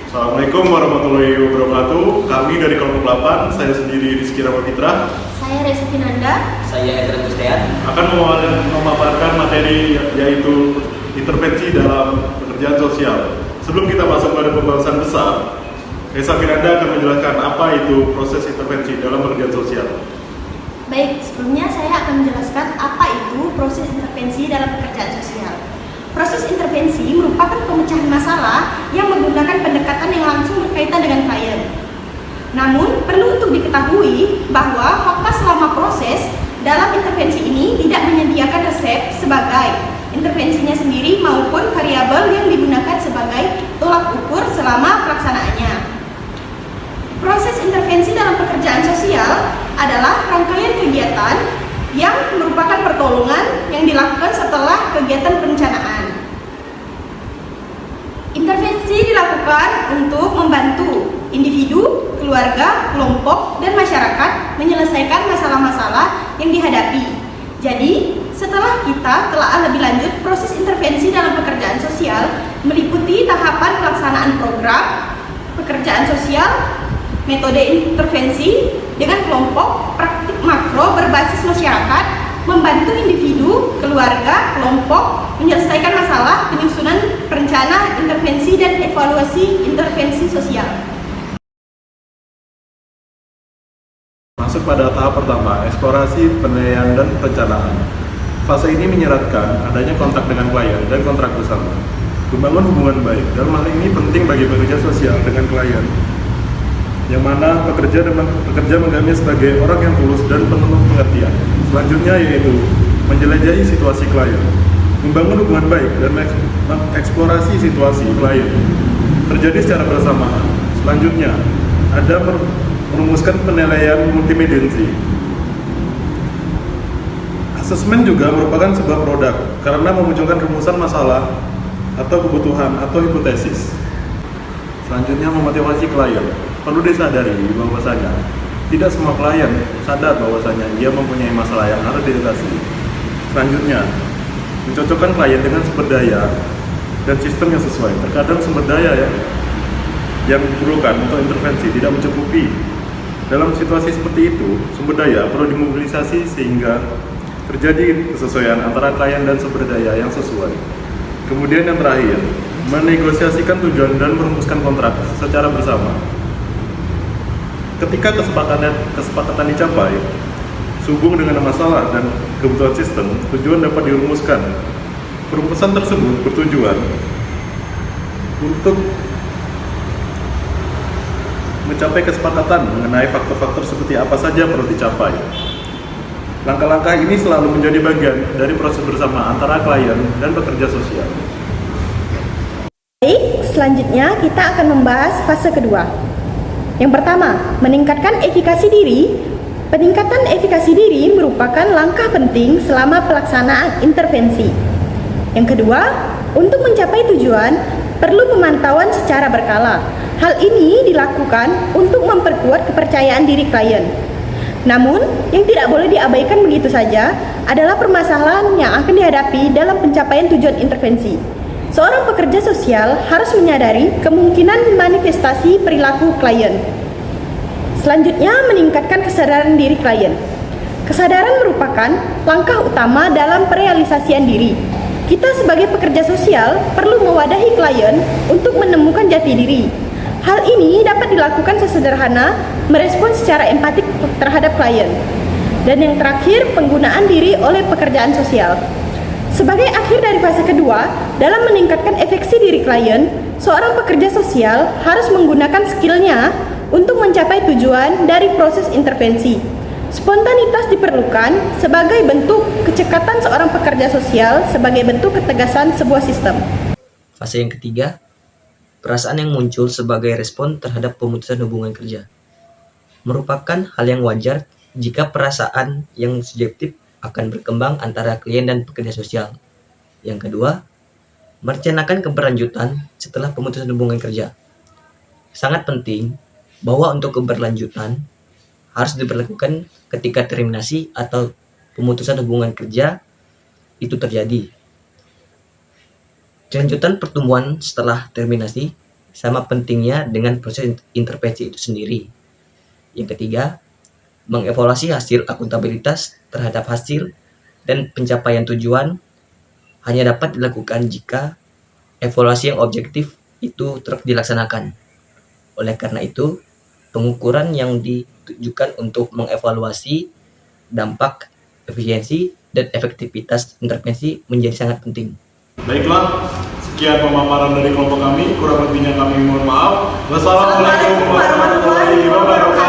Assalamualaikum warahmatullahi wabarakatuh. Kami dari kelompok 8, saya sendiri Rizky Ramapitra, Saya Reza Finanda. Saya Ezra Gustean. akan memaparkan materi yaitu intervensi dalam pekerjaan sosial. Sebelum kita masuk pada pembahasan besar, Reza Finanda akan menjelaskan apa itu proses intervensi dalam pekerjaan sosial. Baik, sebelumnya saya akan menjelaskan apa itu proses intervensi dalam pekerjaan sosial. Proses intervensi merupakan pemecahan masalah yang menggunakan pendekatan yang langsung berkaitan dengan klien. Namun, perlu untuk diketahui bahwa fakta selama proses dalam intervensi ini tidak menyediakan resep sebagai intervensinya sendiri maupun variabel yang digunakan sebagai tolak ukur selama pelaksanaannya. Proses intervensi dalam pekerjaan sosial adalah rangkaian kegiatan yang merupakan pertolongan yang dilakukan setelah kegiatan perencanaan. Intervensi dilakukan untuk membantu individu, keluarga, kelompok, dan masyarakat menyelesaikan masalah-masalah yang dihadapi. Jadi, setelah kita telah lebih lanjut, proses intervensi dalam pekerjaan sosial meliputi tahapan pelaksanaan program pekerjaan sosial, metode intervensi dengan kelompok, praktik makro berbasis masyarakat, membantu individu, keluarga, kelompok menyelesaikan masalah, penyusunan perencana, intervensi, dan evaluasi intervensi sosial. Masuk pada tahap pertama, eksplorasi, penilaian, dan perencanaan. Fase ini menyeratkan adanya kontak dengan klien dan kontrak bersama. Membangun hubungan baik, dalam hal ini penting bagi pekerja sosial dengan klien, yang mana pekerja menganggapnya sebagai orang yang tulus dan penuh pengertian. Selanjutnya yaitu menjelajahi situasi klien, membangun hubungan baik dan mengeksplorasi situasi klien terjadi secara bersamaan. Selanjutnya ada merumuskan penilaian multidimensi. Asesmen juga merupakan sebuah produk karena memunculkan rumusan masalah atau kebutuhan atau hipotesis. Selanjutnya memotivasi klien. Perlu disadari bahwasanya tidak semua klien sadar bahwasanya ia mempunyai masalah yang harus diatasi. Selanjutnya, mencocokkan klien dengan sumber daya dan sistem yang sesuai. Terkadang sumber daya yang diperlukan untuk intervensi tidak mencukupi. Dalam situasi seperti itu, sumber daya perlu dimobilisasi sehingga terjadi kesesuaian antara klien dan sumber daya yang sesuai. Kemudian yang terakhir, menegosiasikan tujuan dan merumuskan kontrak secara bersama. Ketika kesepakatan dicapai, sehubung dengan masalah dan kebutuhan sistem, tujuan dapat dirumuskan. Perumusan tersebut bertujuan untuk mencapai kesepakatan mengenai faktor-faktor seperti apa saja perlu dicapai. Langkah-langkah ini selalu menjadi bagian dari proses bersama antara klien dan pekerja sosial. Baik, selanjutnya kita akan membahas fase kedua. Yang pertama, meningkatkan efikasi diri. Peningkatan efikasi diri merupakan langkah penting selama pelaksanaan intervensi. Yang kedua, untuk mencapai tujuan, perlu pemantauan secara berkala. Hal ini dilakukan untuk memperkuat kepercayaan diri klien. Namun, yang tidak boleh diabaikan begitu saja adalah permasalahan yang akan dihadapi dalam pencapaian tujuan intervensi. Seorang pekerja sosial harus menyadari kemungkinan manifestasi perilaku klien. Selanjutnya, meningkatkan kesadaran diri klien. Kesadaran merupakan langkah utama dalam perealisasian diri. Kita sebagai pekerja sosial perlu mewadahi klien untuk menemukan jati diri. Hal ini dapat dilakukan sesederhana merespons secara empatik terhadap klien. Dan yang terakhir, penggunaan diri oleh pekerjaan sosial. Sebagai akhir dari fase kedua, dalam meningkatkan efeksi diri klien, seorang pekerja sosial harus menggunakan skillnya untuk mencapai tujuan dari proses intervensi. Spontanitas diperlukan sebagai bentuk kecekatan seorang pekerja sosial sebagai bentuk ketegasan sebuah sistem. Fase yang ketiga, perasaan yang muncul sebagai respon terhadap pemutusan hubungan kerja. Merupakan hal yang wajar jika perasaan yang subjektif akan berkembang antara klien dan pekerja sosial. Yang kedua, merencanakan keberlanjutan setelah pemutusan hubungan kerja. Sangat penting bahwa untuk keberlanjutan harus diberlakukan ketika terminasi atau pemutusan hubungan kerja itu terjadi. Kelanjutan pertemuan setelah terminasi sama pentingnya dengan proses intervensi itu sendiri. Yang ketiga, mengevaluasi hasil akuntabilitas terhadap hasil dan pencapaian tujuan hanya dapat dilakukan jika evaluasi yang objektif itu terus dilaksanakan. Oleh karena itu, pengukuran yang ditujukan untuk mengevaluasi dampak, efisiensi, dan efektivitas intervensi menjadi sangat penting. Baiklah, sekian pemaparan dari kelompok kami. Kurang lebihnya kami mohon maaf. Wassalamualaikum warahmatullahi wabarakatuh.